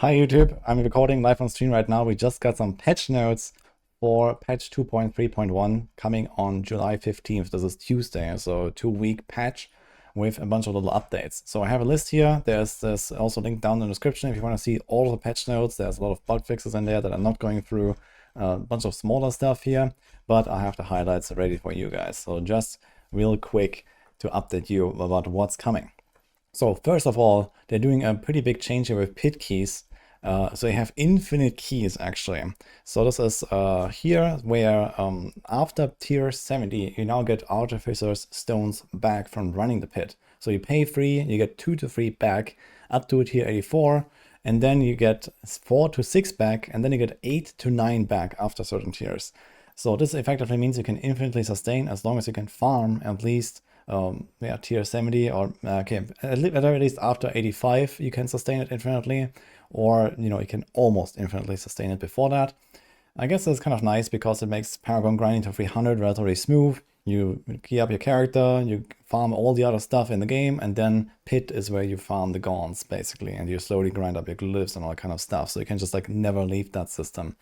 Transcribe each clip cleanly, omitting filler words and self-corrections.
Hi YouTube, I'm recording live on stream right now. We just got some patch notes for patch 2.3.1 coming on July 15th. This is Tuesday, so 2-week patch with a bunch of little updates. So I have a list here. There's this also linked down in the description if you want to see all of the patch notes. There's a lot of bug fixes in there that I'm not going through. A bunch of smaller stuff here, but I have the highlights ready for you guys. So just real quick to update you about what's coming. So first of all, they're doing a pretty big change here with pit keys. So you have infinite keys actually. So this is here where after tier 70, you now get Artificer's stones back from running the pit. So you pay 3, you get 2 to 3 back up to tier 84, and then you get 4 to 6 back, and then you get 8 to 9 back after certain tiers. So this effectively means you can infinitely sustain as long as you can farm at least tier 70 or okay, at the very least after 85 you can sustain it infinitely, or you can almost infinitely sustain it before that. I guess that's kind of nice because it makes Paragon grinding to 300 relatively smooth. You key up your character, you farm all the other stuff in the game, and then pit is where you farm the gaunts basically, and you slowly grind up your glyphs and all that kind of stuff, so you can just like never leave that system.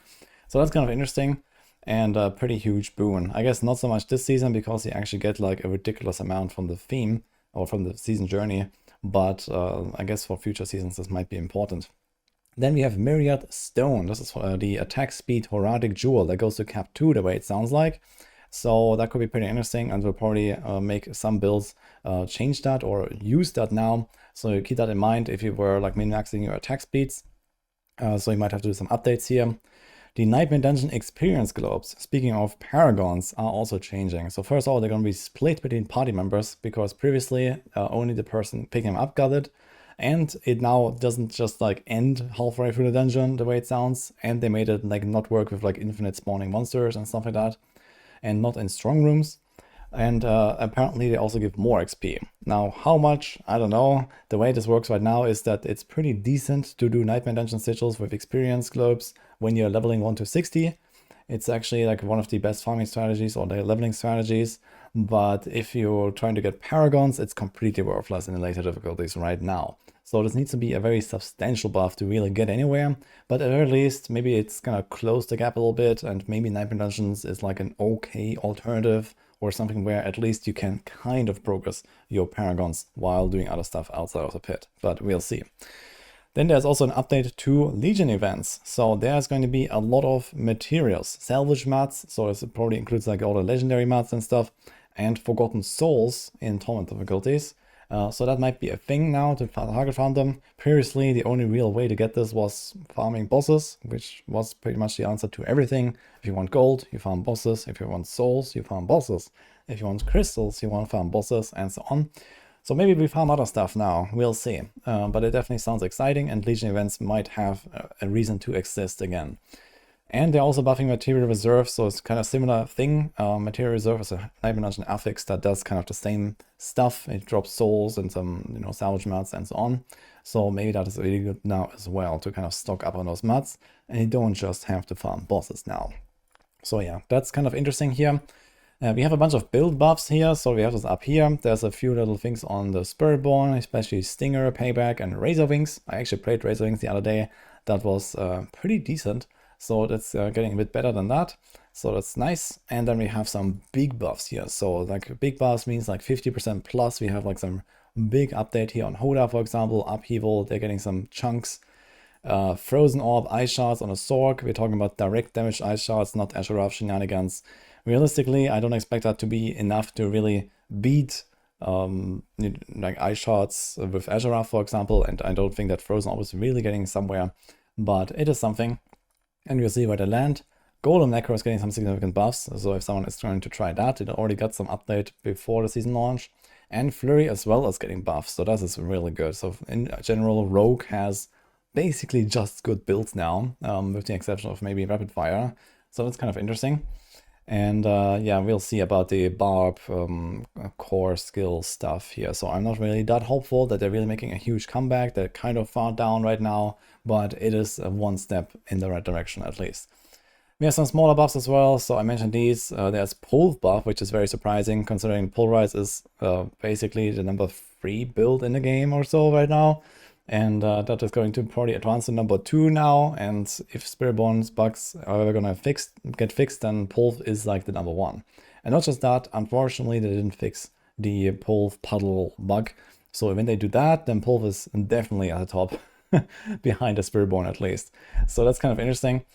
So that's kind of interesting and a pretty huge boon. I guess not so much this season because you actually get like a ridiculous amount from the theme or from the season journey, but I guess for future seasons this might be important. Then we have Myriad Stone. This is the attack speed Horadic Jewel that goes to cap 2 the way it sounds like. So that could be pretty interesting, and we'll probably make some builds change that or use that now. So you keep that in mind if you were like min-maxing your attack speeds. So you might have to do some updates here. The Nightmare Dungeon experience globes, speaking of paragons, are also changing. So first of all, they're going to be split between party members because previously only the person picking them up got it. And it now doesn't just like end halfway through the dungeon the way it sounds. And they made it like not work with like infinite spawning monsters and stuff like that. And not in strong rooms. And apparently they also give more XP. Now, how much? I don't know. The way this works right now is that it's pretty decent to do Nightmare Dungeon sigils with experience globes when you're leveling 1 to 60. It's actually like one of the best farming strategies or the leveling strategies. But if you're trying to get paragons, it's completely worthless in the later difficulties right now. So this needs to be a very substantial buff to really get anywhere. But at the very least, maybe it's gonna close the gap a little bit, and maybe Nightmare Dungeons is like an okay alternative, or something where at least you can kind of progress your paragons while doing other stuff outside of the pit, but we'll see. Then there's also an update to Legion events. So there's going to be a lot of materials, salvage mats, so it probably includes like all the legendary mats and stuff, and forgotten souls in torment difficulties. So that might be a thing now to target farm them. Previously, the only real way to get this was farming bosses, which was pretty much the answer to everything. If you want gold, you farm bosses. If you want souls, you farm bosses. If you want crystals, you want to farm bosses, and so on. So maybe we farm other stuff now, we'll see. But it definitely sounds exciting, and Legion events might have a reason to exist again. And they're also buffing Material Reserve, so it's kind of similar thing. Material Reserve is a Nightmare Dungeon affix that does kind of the same stuff. It drops souls and some, salvage mats and so on. So maybe that is really good now as well to kind of stock up on those mats, and you don't just have to farm bosses now. So yeah, that's kind of interesting here. We have a bunch of build buffs here, so we have this up here. There's a few little things on the Spiritborn, especially Stinger, Payback, and Razor Wings. I actually played Razor Wings the other day. That was pretty decent. So that's getting a bit better than that. So that's nice. And then we have some big buffs here. So like big buffs means like 50% plus. We have like some big update here on Hoda, for example. Upheaval, they're getting some chunks. Frozen Orb, Ice Shards on a Sork. We're talking about direct damage Ice Shards, not Asheraf shenanigans. Realistically, I don't expect that to be enough to really beat like Ice Shards with Asheraf, for example. And I don't think that Frozen Orb is really getting somewhere. But it is something. And we'll see where they land. Golem Necro is getting some significant buffs, so if someone is trying to try that, it already got some update before the season launch. And Flurry as well is getting buffs, so that is really good. So in general, Rogue has basically just good builds now, with the exception of maybe Rapid Fire. So that's kind of interesting. And yeah, we'll see about the Barb core skill stuff here. So I'm not really that hopeful that they're really making a huge comeback. They're kind of far down right now, but it is one step in the right direction at least. We have some smaller buffs as well. So I mentioned these. There's Pulve buff, which is very surprising considering Pulverize is basically the number 3 build in the game or so right now. And that is going to probably advance to number 2 now. And if Spiritborn's bugs are ever gonna get fixed, then Pulv is like the number 1. And not just that, unfortunately, they didn't fix the Pulv puddle bug. So when they do that, then Pulv is definitely at the top, behind the Spiritborn at least. So that's kind of interesting.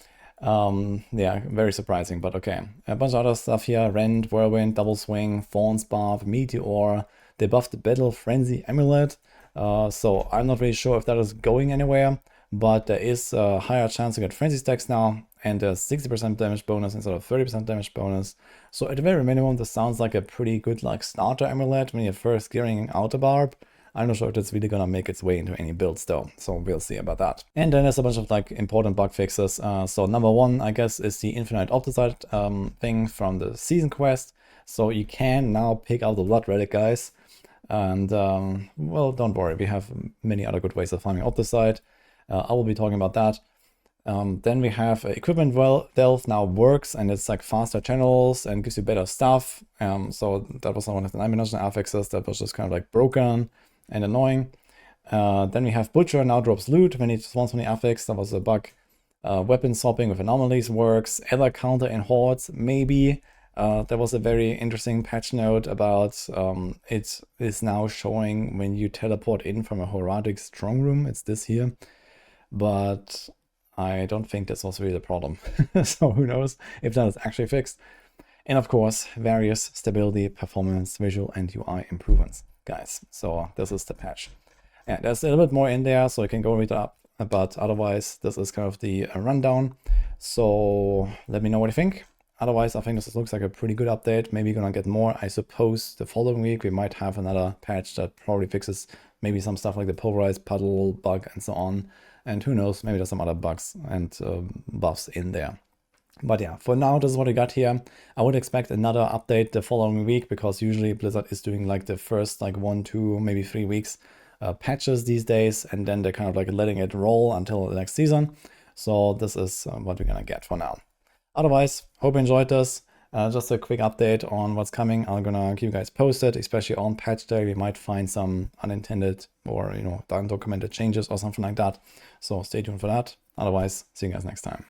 Yeah, very surprising, but okay. A bunch of other stuff here: Rend, Whirlwind, Double Swing, Fawn's Bath, Meteor. They buffed the Battle Frenzy Amulet. So I'm not really sure if that is going anywhere, but there is a higher chance to get Frenzy stacks now, and a 60% damage bonus instead of 30% damage bonus. So at the very minimum, this sounds like a pretty good like starter amulet when you're first gearing out a barb. I'm not sure if that's really gonna make its way into any builds though, so we'll see about that. And then there's a bunch of like important bug fixes. So number 1, I guess, is the Infinite Opticite thing from the season quest. So you can now pick out the Blood Relic, guys. And well, don't worry, we have many other good ways of farming Opticite. I will be talking about that. Then we have Equipment Delve now works, and it's like faster channels and gives you better stuff. So that was one of the 9-dimensional affixes that was just kind of like broken and annoying. Then we have Butcher now drops loot when it spawns from the affix. That was a bug. Weapon swapping with anomalies works. Ether counter in hordes, maybe. There was a very interesting patch note about it is now showing when you teleport in from a Horatic strong room. It's this here. But I don't think this was really the problem. So who knows if that is actually fixed. And of course, various stability, performance, visual, and UI improvements, guys. So this is the patch. Yeah, there's a little bit more in there, so you can go read up. But otherwise, this is kind of the rundown. So let me know what you think. Otherwise, I think this looks like a pretty good update. Maybe gonna get more. I suppose the following week we might have another patch that probably fixes maybe some stuff like the pulverized puddle bug and so on. And who knows, maybe there's some other bugs and buffs in there. But yeah, for now, this is what I got here. I would expect another update the following week, because usually Blizzard is doing like the first like 1, 2, maybe 3 weeks patches these days, and then they're kind of like letting it roll until the next season. So this is what we're gonna get for now. Otherwise, hope you enjoyed this. Just a quick update on what's coming. I'm gonna keep you guys posted, especially on patch day. We might find some unintended or undocumented changes or something like that. So stay tuned for that. Otherwise, see you guys next time.